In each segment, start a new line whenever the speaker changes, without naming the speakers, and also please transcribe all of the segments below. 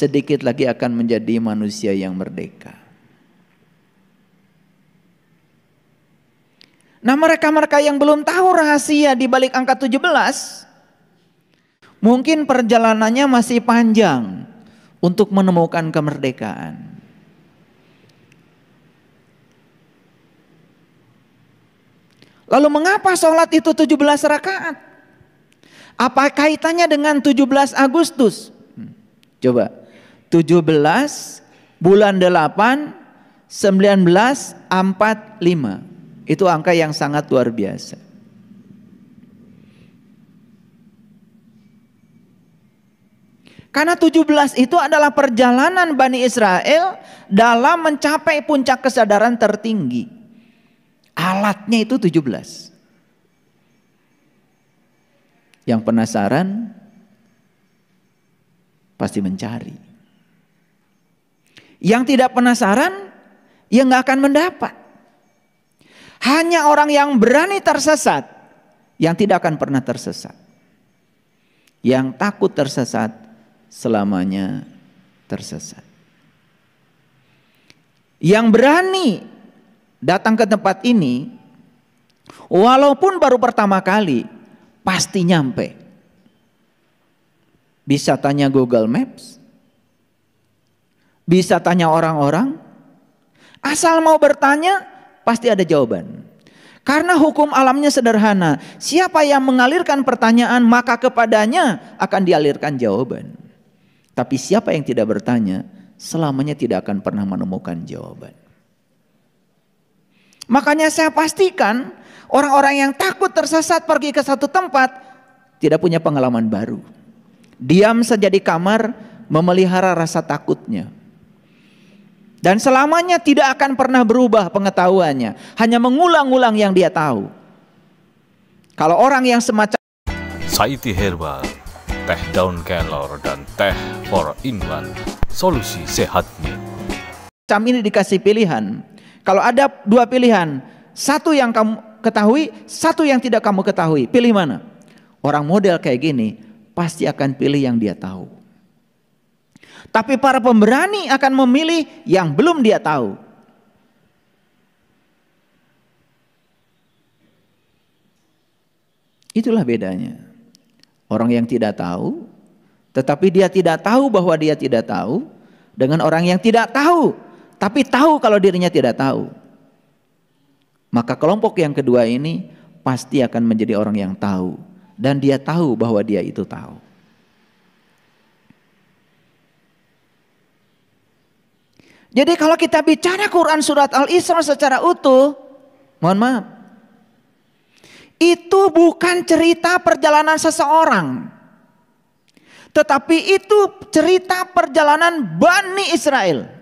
sedikit lagi akan menjadi manusia yang merdeka. Nah, mereka-mereka yang belum tahu rahasia di balik angka 17, mungkin perjalanannya masih panjang untuk menemukan kemerdekaan. Lalu mengapa sholat itu 17 rakaat? Apa kaitannya dengan 17 Agustus? Coba, 17 bulan 8 1945. Itu angka yang sangat luar biasa. Karena 17 itu adalah perjalanan Bani Israel dalam mencapai puncak kesadaran tertinggi. Alatnya itu 17. Yang penasaran pasti mencari. Yang tidak penasaran ya nggak akan mendapat. Hanya orang yang berani tersesat yang tidak akan pernah tersesat. Yang takut tersesat selamanya tersesat. Yang berani datang ke tempat ini, walaupun baru pertama kali, pasti nyampe. Bisa tanya Google Maps, bisa tanya orang-orang, asal mau bertanya, pasti ada jawaban. Karena hukum alamnya sederhana, siapa yang mengalirkan pertanyaan, maka kepadanya akan dialirkan jawaban. Tapi siapa yang tidak bertanya, selamanya tidak akan pernah menemukan jawaban. Makanya saya pastikan orang-orang yang takut tersesat pergi ke satu tempat tidak punya pengalaman baru. Diam saja di kamar memelihara rasa takutnya. Dan selamanya tidak akan pernah berubah pengetahuannya. Hanya mengulang-ulang yang dia tahu. Kalau orang yang semacam
Saiti Herbal, teh daun kelor dan teh 4-in-1, solusi sehatnya.
Ini dikasih pilihan. Kalau ada dua pilihan, satu yang kamu ketahui, satu yang tidak kamu ketahui, pilih mana? Orang model kayak gini pasti akan pilih yang dia tahu. Tapi para pemberani akan memilih yang belum dia tahu. Itulah bedanya. Orang yang tidak tahu, tetapi dia tidak tahu bahwa dia tidak tahu, dengan orang yang tidak tahu tapi tahu kalau dirinya tidak tahu. Maka kelompok yang kedua ini pasti akan menjadi orang yang tahu. Dan dia tahu bahwa dia itu tahu. Jadi kalau kita bicara Quran surat Al-Isra secara utuh, mohon maaf, itu bukan cerita perjalanan seseorang. Tetapi itu cerita perjalanan Bani Israel.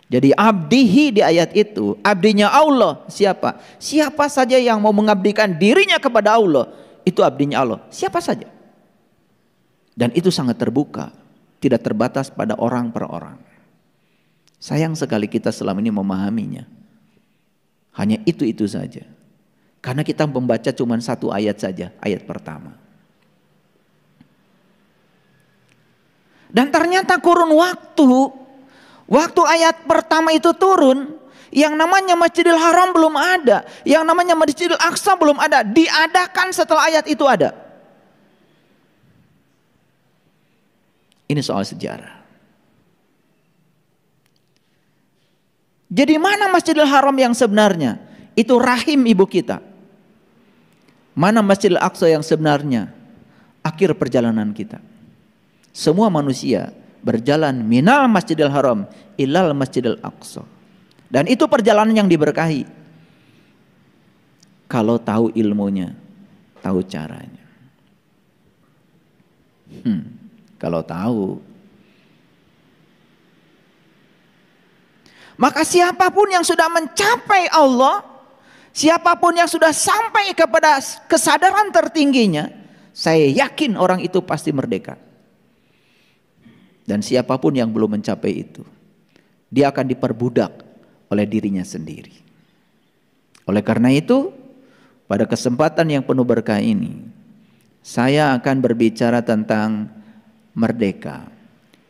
Jadi abdihi di ayat itu, abdinya Allah siapa? Siapa saja yang mau mengabdikan dirinya kepada Allah, itu abdinya Allah. Siapa saja. Dan itu sangat terbuka, tidak terbatas pada orang per orang. Sayang sekali kita selama ini memahaminya. Hanya itu saja. Karena kita membaca cuma satu ayat saja, ayat pertama. Dan ternyata kurun waktu ayat pertama itu turun, yang namanya Masjidil Haram belum ada, yang namanya Masjidil Aqsa belum ada, diadakan setelah ayat itu ada. Ini soal sejarah. Jadi mana Masjidil Haram yang sebenarnya? Itu rahim ibu kita. Mana Masjidil Aqsa yang sebenarnya? Akhir perjalanan kita. Semua manusia berjalan minal Masjidil Haram ilal Masjidil Aqsa. Dan itu perjalanan yang diberkahi. Kalau tahu ilmunya, tahu caranya. Kalau tahu. Maka siapapun yang sudah mencapai Allah, siapapun yang sudah sampai kepada kesadaran tertingginya, saya yakin orang itu pasti merdeka. Dan siapapun yang belum mencapai itu, dia akan diperbudak oleh dirinya sendiri. Oleh karena itu, pada kesempatan yang penuh berkah ini, saya akan berbicara tentang merdeka,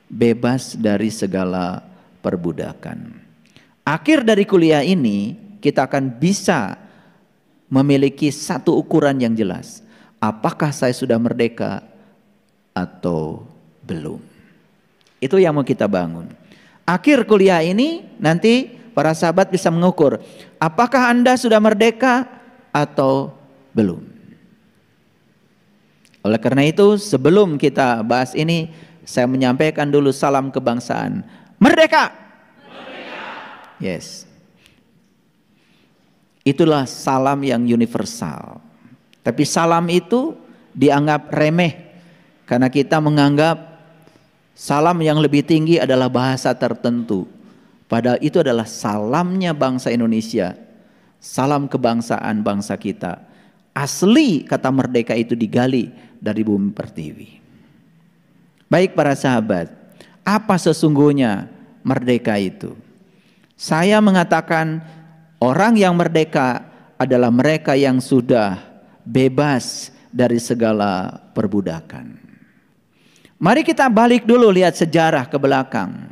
bebas dari segala perbudakan. Akhir dari kuliah ini kita akan bisa memiliki satu ukuran yang jelas. Apakah saya sudah merdeka atau belum? Itu yang mau kita bangun. Akhir kuliah ini nanti para sahabat bisa mengukur apakah Anda sudah merdeka atau belum. Oleh karena itu sebelum kita bahas ini, saya menyampaikan dulu salam kebangsaan. Merdeka! Merdeka! Yes. Itulah salam yang universal. Tapi salam itu dianggap remeh karena kita menganggap salam yang lebih tinggi adalah bahasa tertentu. Padahal itu adalah salamnya bangsa Indonesia. Salam kebangsaan bangsa kita. Asli kata merdeka itu digali dari bumi pertiwi. Baik para sahabat, apa sesungguhnya merdeka itu? Saya mengatakan orang yang merdeka adalah mereka yang sudah bebas dari segala perbudakan. Mari kita balik dulu lihat sejarah ke belakang.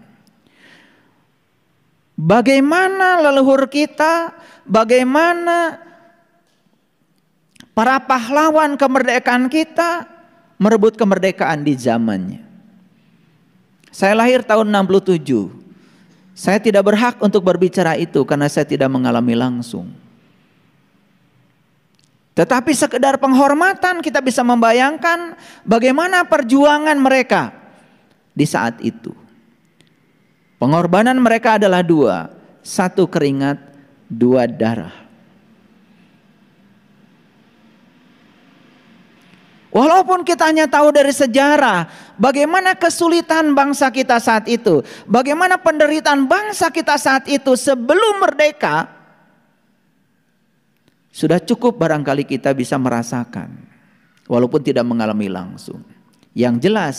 Bagaimana leluhur kita, bagaimana para pahlawan kemerdekaan kita merebut kemerdekaan di zamannya. Saya lahir tahun 67. Saya tidak berhak untuk berbicara itu karena saya tidak mengalami langsung. Tetapi sekedar penghormatan kita bisa membayangkan bagaimana perjuangan mereka di saat itu. Pengorbanan mereka adalah dua. Satu keringat, dua darah. Walaupun kita hanya tahu dari sejarah bagaimana kesulitan bangsa kita saat itu, bagaimana penderitaan bangsa kita saat itu sebelum merdeka, sudah cukup barangkali kita bisa merasakan walaupun tidak mengalami langsung. Yang jelas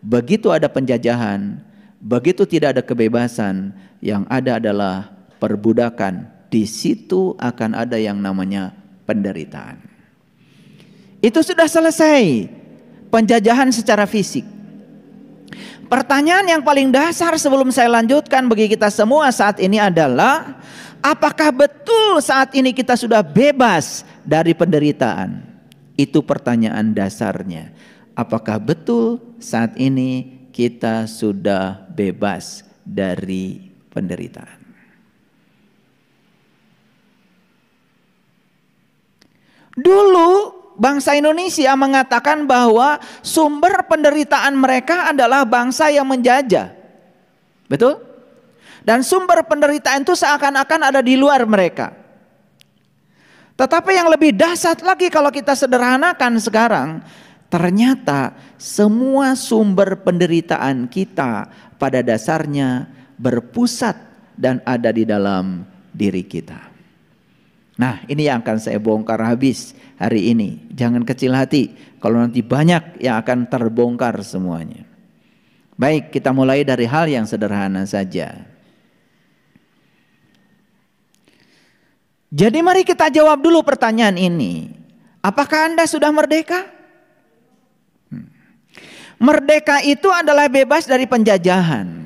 begitu ada penjajahan, begitu tidak ada kebebasan, yang ada adalah perbudakan. Di situ akan ada yang namanya penderitaan. Itu sudah selesai penjajahan secara fisik. Pertanyaan yang paling dasar sebelum saya lanjutkan bagi kita semua saat ini adalah apakah betul saat ini kita sudah bebas dari penderitaan? Itu pertanyaan dasarnya. Apakah betul saat ini kita sudah bebas dari penderitaan? Dulu bangsa Indonesia mengatakan bahwa sumber penderitaan mereka adalah bangsa yang menjajah. Betul? Dan sumber penderitaan itu seakan-akan ada di luar mereka. Tetapi yang lebih dahsyat lagi kalau kita sederhanakan sekarang, ternyata semua sumber penderitaan kita pada dasarnya berpusat dan ada di dalam diri kita. Nah, ini yang akan saya bongkar habis hari ini. Jangan kecil hati kalau nanti banyak yang akan terbongkar semuanya. Baik, kita mulai dari hal yang sederhana saja. Jadi mari kita jawab dulu pertanyaan ini. Apakah Anda sudah merdeka? Merdeka itu adalah bebas dari penjajahan.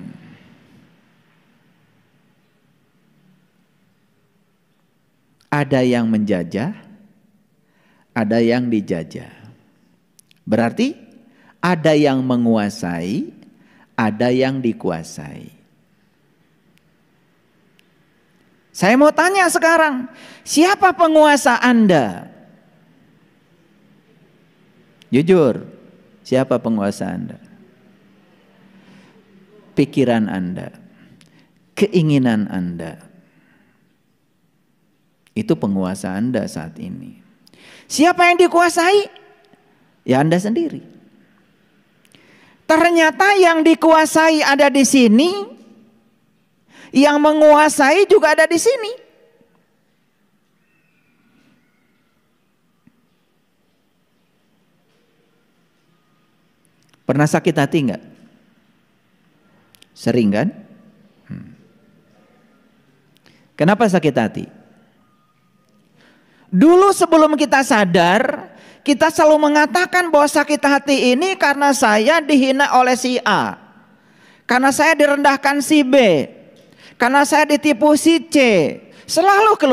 Ada yang menjajah, ada yang dijajah. Berarti ada yang menguasai, ada yang dikuasai. Saya mau tanya sekarang, siapa penguasa Anda? Jujur, siapa penguasa Anda? Pikiran Anda, keinginan Anda. Itu penguasa Anda saat ini. Siapa yang dikuasai? Ya Anda sendiri. Ternyata yang dikuasai ada di sini, yang menguasai juga ada di sini. Pernah sakit hati enggak? Sering kan? Kenapa sakit hati? Dulu sebelum kita sadar, Kita selalu mengatakan bahwa sakit hati ini karena saya dihina oleh si A, karena saya direndahkan si B, karena saya ditipu si C. Selalu keluar